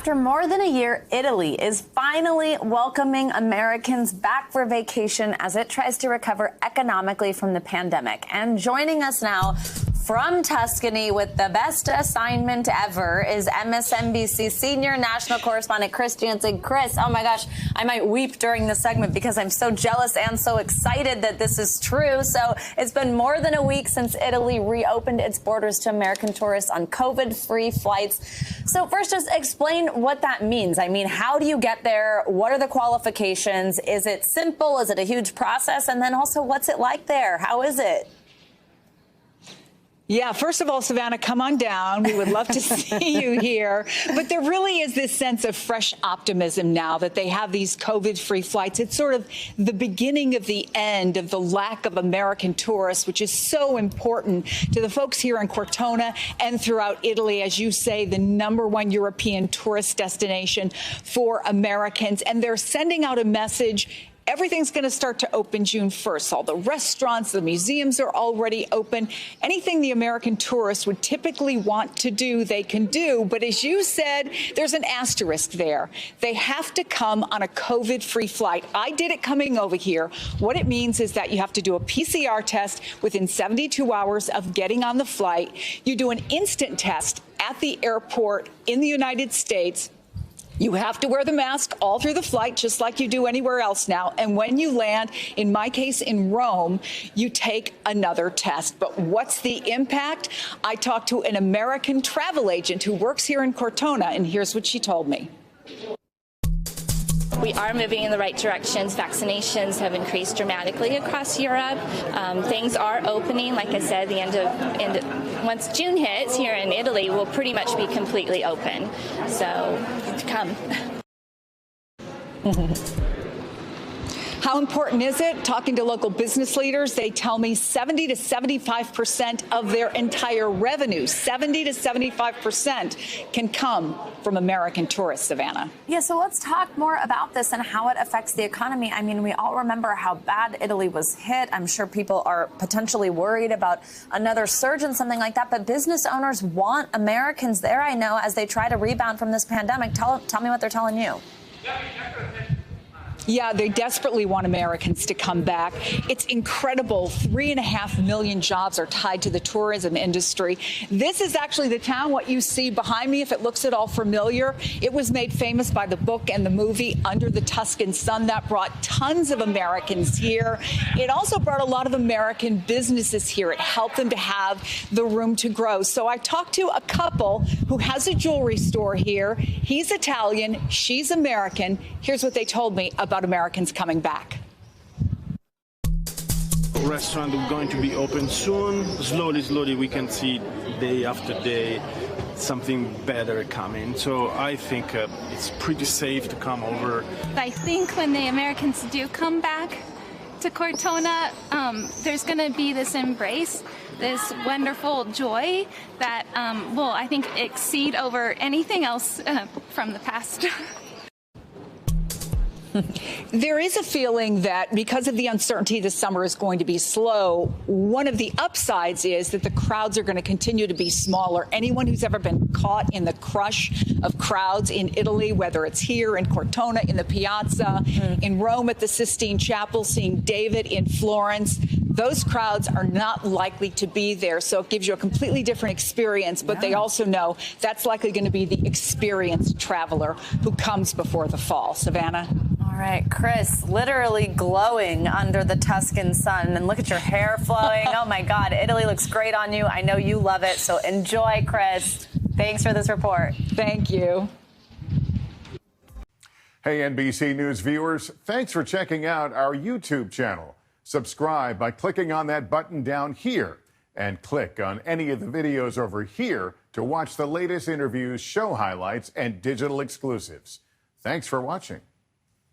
After more than a year, Italy is finally welcoming Americans back for vacation as it tries to recover economically from the pandemic. And joining us now from Tuscany with the best assignment ever is MSNBC senior national correspondent Chris Jansen. Chris, oh my gosh, I might weep during this segment because I'm so jealous and so excited that this is true. So it's been more than a week since Italy reopened its borders to American tourists on COVID-free flights. So first, just explain what that means. I mean, how do you get there? What are the qualifications? Is it simple? Is it a huge process? And then also, what's it like there? How is it? Yeah, first of all, Savannah, come on down. We would love to see you here. But there really is this sense of fresh optimism now that they have these COVID-free flights. It's sort of the beginning of the end of the lack of American tourists, which is so important to the folks here in Cortona and throughout Italy, as you say, the #1 European tourist destination for Americans. And they're sending out a message. Everything's going to start to open June 1st. All the restaurants, the museums are already open. Anything the American tourists would typically want to do, they can do. But as you said, there's an asterisk there. They have to come on a COVID-free flight. I did it coming over here. What it means is that you have to do a PCR test within 72 hours of getting on the flight. You do an instant test at the airport in the United States. You have to wear the mask all through the flight, just like you do anywhere else now. And when you land, in my case in Rome, you take another test. But what's the impact? I talked to an American travel agent who works here in Cortona, and here's what she told me. We are moving in the right directions. Vaccinations have increased dramatically across Europe. Things are opening. Like I said, once June hits here in Italy, we'll pretty much be completely open. So come. How important is it? Talking to local business leaders, they tell me 70 to 75% of their entire revenue, 70 to 75% can come from American tourists, Savannah. Yeah, so let's talk more about this and how it affects the economy. I mean, we all remember how bad Italy was hit. I'm sure people are potentially worried about another surge and something like that. But business owners want Americans there, I know, as they try to rebound from this pandemic. Tell me what they're telling you. Yeah, they desperately want Americans to come back. It's incredible. 3.5 million jobs are tied to the tourism industry. This is actually the town, what you see behind me, if it looks at all familiar. It was made famous by the book and the movie Under the Tuscan Sun. That brought tons of Americans here. It also brought a lot of American businesses here. It helped them to have the room to grow. So I talked to a couple who has a jewelry store here. He's Italian. She's American. Here's what they told me about Americans coming back. Restaurants are going to be open soon. Slowly, we can see day after day something better coming. So I think it's pretty safe to come over. I think when the Americans do come back to Cortona, there's going to be this embrace, this wonderful joy that will, I think, exceed over anything else from the past. There is a feeling that because of the uncertainty, the summer is going to be slow. One of the upsides is that the crowds are going to continue to be smaller. Anyone who's ever been caught in the crush of crowds in Italy, whether it's here in Cortona, in the Piazza, in Rome at the Sistine Chapel, seeing David in Florence, those crowds are not likely to be there. So it gives you a completely different experience. But they also know that's likely going to be the experienced traveler who comes before the fall. Savannah? All right, Chris, literally glowing under the Tuscan sun. And look at your hair flowing. Oh, my God. Italy looks great on you. I know you love it. So enjoy, Chris. Thanks for this report. Thank you. Hey, NBC News viewers, thanks for checking out our YouTube channel. Subscribe by clicking on that button down here and click on any of the videos over here to watch the latest interviews, show highlights, and digital exclusives. Thanks for watching.